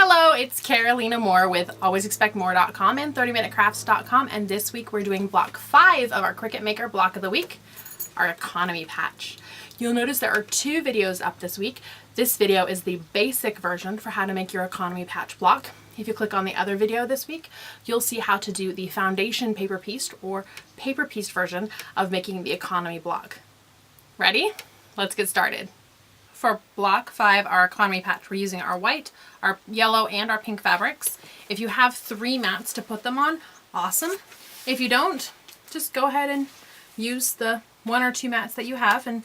Hello, it's Carolina Moore with alwaysexpectmore.com and 30minutecrafts.com, and this week we're doing block 5 of our Cricut Maker block of the week, our economy patch. You'll notice there are 2 videos up this week. This video is the basic version for how to make your economy patch block. If you click on the other video this week, you'll see how to do the foundation paper pieced or paper pieced version of making the economy block. Ready? Let's get started. For block 5, our economy patch, we're using our white, our yellow, and our pink fabrics. If you have 3 mats to put them on, awesome. If you don't, just go ahead and use the 1 or 2 mats that you have and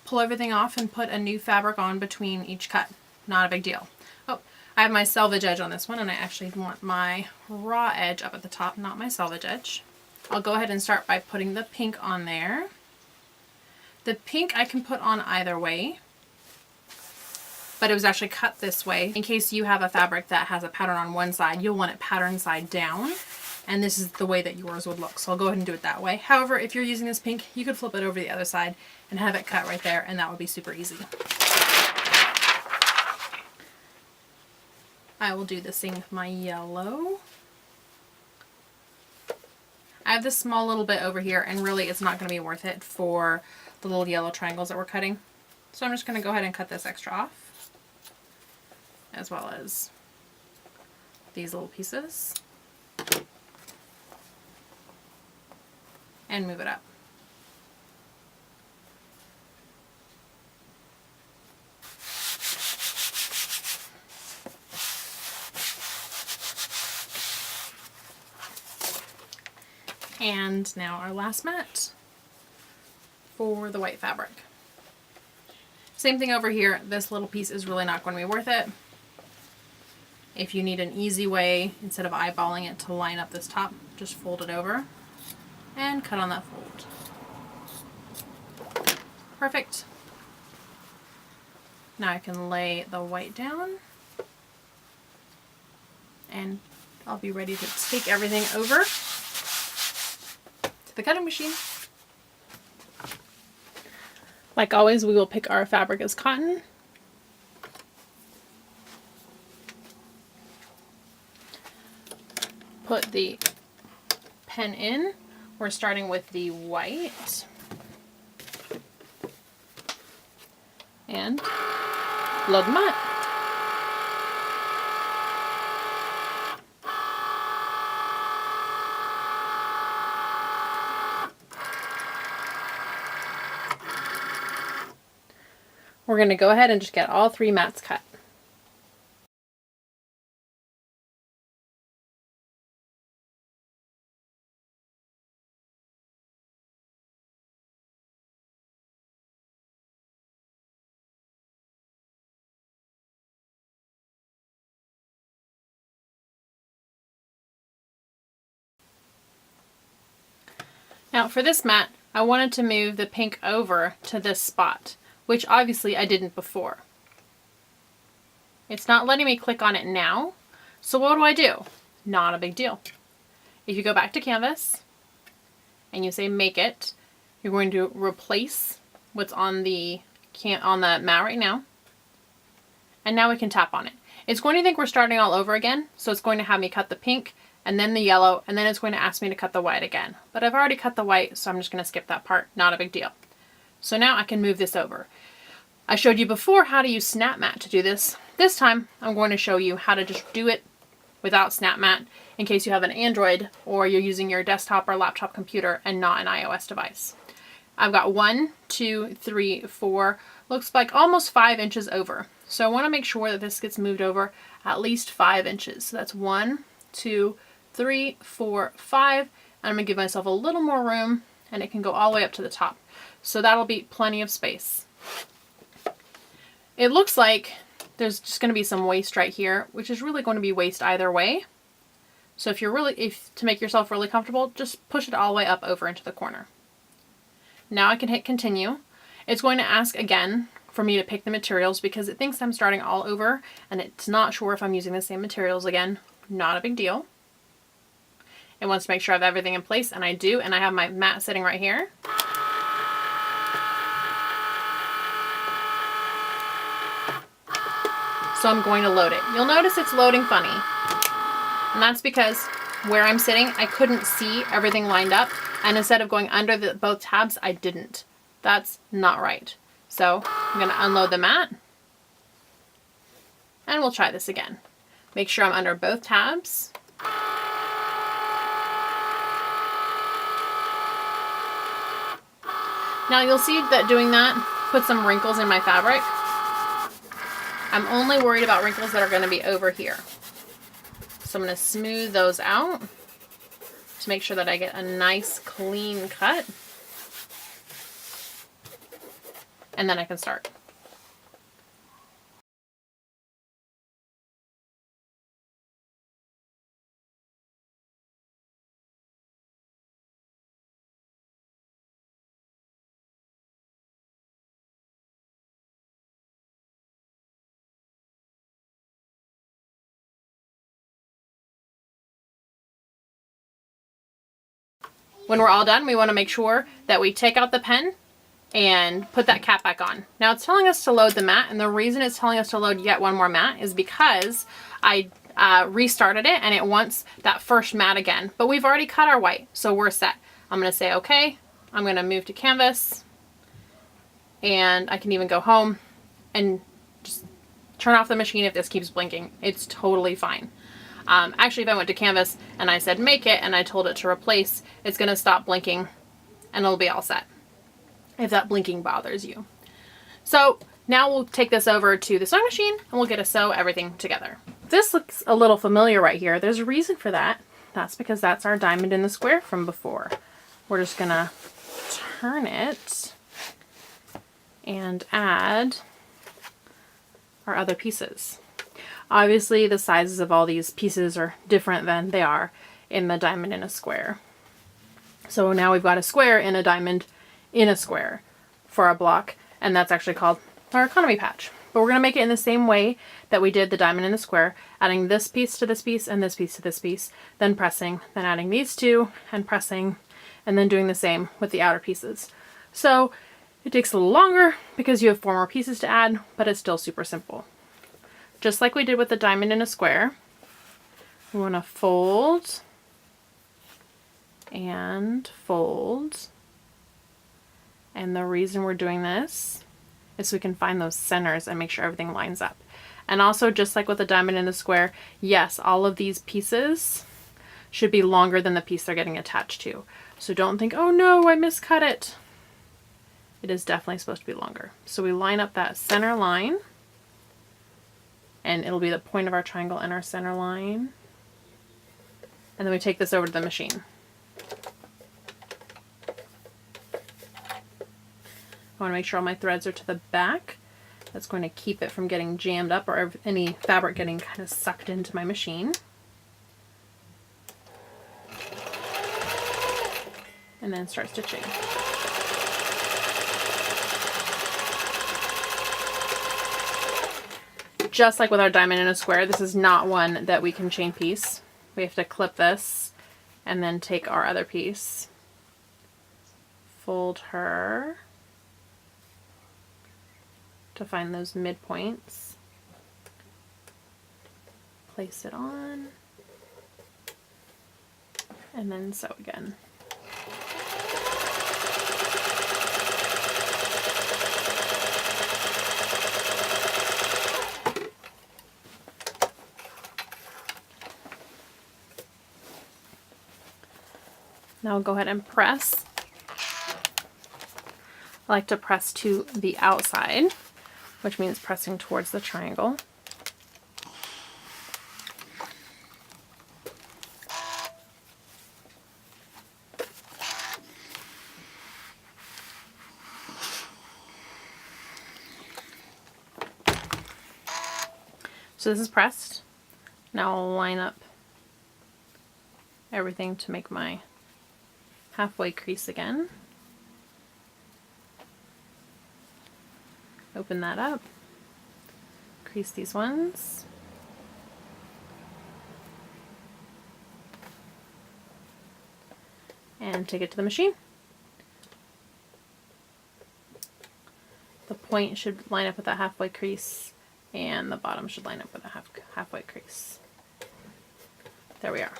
pull everything off and put a new fabric on between each cut. Not a big deal. Oh, I have my selvage edge on this one, and I actually want my raw edge up at the top, not my selvage edge. I'll go ahead and start by putting the pink on there. The pink I can put on either way, but it was actually cut this way. In case you have a fabric that has a pattern on one side, you'll want it pattern side down, and this is the way that yours would look. So I'll go ahead and do it that way. However, if you're using this pink, you could flip it over the other side and have it cut right there, and that would be super easy. I will do the same with my yellow. I have this small little bit over here, and really it's not going to be worth it for the little yellow triangles that we're cutting. So I'm just going to go ahead and cut this extra off, as well as these little pieces, and move it up. And now our last mat for the white fabric. Same thing over here. This little piece is really not going to be worth it. If you need an easy way, instead of eyeballing it, to line up this top, just fold it over and cut on that fold. Perfect. Now I can lay the white down, and I'll be ready to take everything over to the cutting machine. Like always, we will pick our fabric as cotton. Put the pen in. We're starting with the white. And load them up. We're going to go ahead and just get all 3 mats cut. Now for this mat, I wanted to move the pink over to this spot, which obviously I didn't before. It's not letting me click on it now, so what do? Not a big deal. If you go back to Canvas and you say make it, you're going to replace what's on the mat right now, and now we can tap on it. It's going to think we're starting all over again, so it's going to have me cut the pink and then the yellow, and then it's going to ask me to cut the white again. But I've already cut the white, so I'm just going to skip that part. Not a big deal. So now I can move this over. I showed you before how to use Snap Mat to do this. This time I'm going to show you how to just do it without Snap Mat in case you have an Android or you're using your desktop or laptop computer and not an iOS device. I've got 1, 2, 3, 4, looks like almost 5 inches over. So I want to make sure that this gets moved over at least 5 inches. So that's 1, 2, 3, 4, 5. And I'm going to give myself a little more room, and it can go all the way up to the top. So that'll be plenty of space. It looks like there's just going to be some waste right here, which is really going to be waste either way. So if to make yourself really comfortable, just push it all the way up over into the corner. Now I can hit continue. It's going to ask again for me to pick the materials because it thinks I'm starting all over and it's not sure if I'm using the same materials again. Not a big deal. It wants to make sure I have everything in place, and I do, and I have my mat sitting right here. So I'm going to load it. You'll notice it's loading funny. And that's because where I'm sitting, I couldn't see everything lined up. And instead of going under both tabs, I didn't. That's not right. So I'm going to unload the mat. And we'll try this again. Make sure I'm under both tabs. Now you'll see that doing that put some wrinkles in my fabric. I'm only worried about wrinkles that are going to be over here. So I'm going to smooth those out to make sure that I get a nice clean cut. And then I can start. When we're all done, we want to make sure that we take out the pen and put that cap back on. Now it's telling us to load the mat, and the reason it's telling us to load yet one more mat is because I restarted it and it wants that first mat again. But we've already cut our white, so we're set. I'm going to say okay. I'm going to move to canvas, and I can even go home and just turn off the machine if this keeps blinking. It's totally fine. Actually, if I went to canvas and I said make it and I told it to replace, it's going to stop blinking and it'll be all set, if that blinking bothers you. So now we'll take this over to the sewing machine and we'll get to sew everything together. This looks a little familiar right here. There's a reason for that. That's because that's our diamond in the square from before. We're just going to turn it and add our other pieces. Obviously, the sizes of all these pieces are different than they are in the diamond in a square. So now we've got a square in a diamond in a square for our block, and that's actually called our economy patch. But we're going to make it in the same way that we did the diamond in the square, adding this piece to this piece and this piece to this piece, then pressing, then adding these two and pressing, and then doing the same with the outer pieces. So it takes a little longer because you have 4 more pieces to add, but it's still super simple. Just like we did with the diamond in a square, we want to fold and fold. And the reason we're doing this is so we can find those centers and make sure everything lines up. And also, just like with the diamond in the square, yes, all of these pieces should be longer than the piece they're getting attached to. So don't think, oh no, I miscut it. It is definitely supposed to be longer. So we line up that center line, and it'll be the point of our triangle and our center line. And then we take this over to the machine. I want to make sure all my threads are to the back. That's going to keep it from getting jammed up or any fabric getting kind of sucked into my machine. And then start stitching. Just like with our diamond in a square, this is not one that we can chain piece. We have to clip this and then take our other piece, fold her to find those midpoints, place it on, and then sew again. Now I'll go ahead and press. I like to press to the outside, which means pressing towards the triangle. So this is pressed. Now I'll line up everything to make my halfway crease again. Open that up, crease these ones, and take it to the machine. The point should line up with that halfway crease And the bottom should line up with a halfway crease. There we are.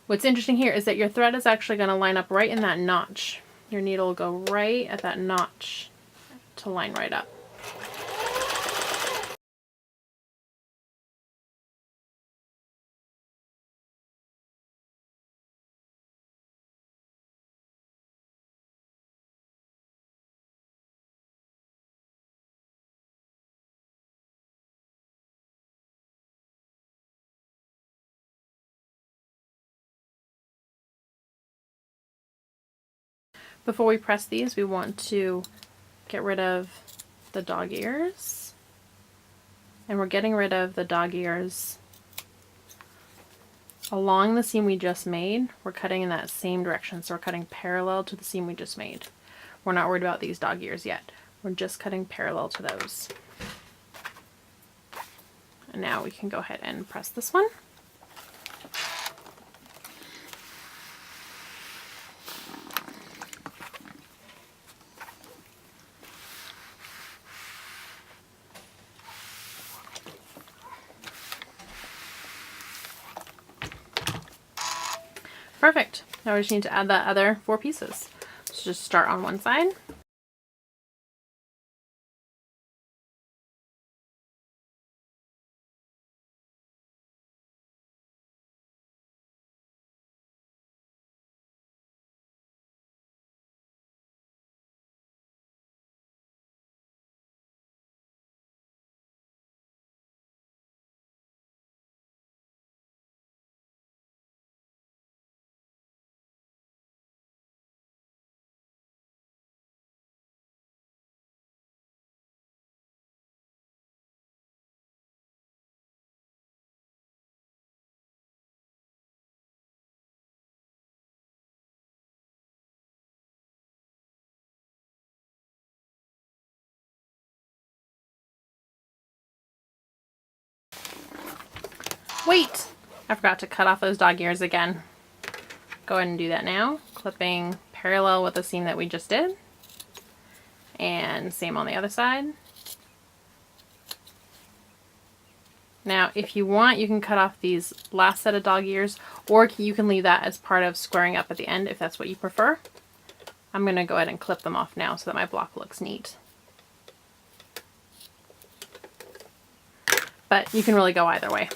What's interesting here is that your thread is actually going to line up right in that notch. Your needle will go right at that notch to line right up. Before we press these, we want to get rid of the dog ears. And we're getting rid of the dog ears along the seam we just made. We're cutting in that same direction, so we're cutting parallel to the seam we just made. We're not worried about these dog ears yet. We're just cutting parallel to those. And now we can go ahead and press this one. Perfect. Now we just need to add the other 4 pieces. So just start on one side. Wait! I forgot to cut off those dog ears again. Go ahead and do that now. Clipping parallel with the seam that we just did. And same on the other side. Now, if you want, you can cut off these last set of dog ears, or you can leave that as part of squaring up at the end if that's what you prefer. I'm going to go ahead and clip them off now so that my block looks neat. But you can really go either way.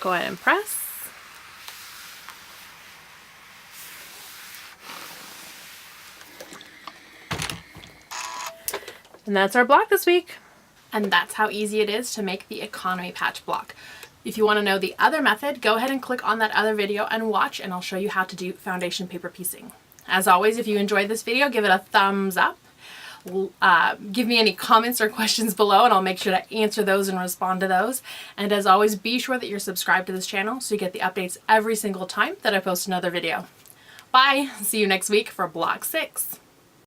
Go ahead and press. And that's our block this week. And that's how easy it is to make the economy patch block. If you want to know the other method, go ahead and click on that other video and watch, and I'll show you how to do foundation paper piecing. As always, if you enjoyed this video, give it a thumbs up. Give me any comments or questions below, and I'll make sure to answer those and respond to those. And as always, be sure that you're subscribed to this channel so you get the updates every single time that I post another video. Bye! See you next week for Block 6.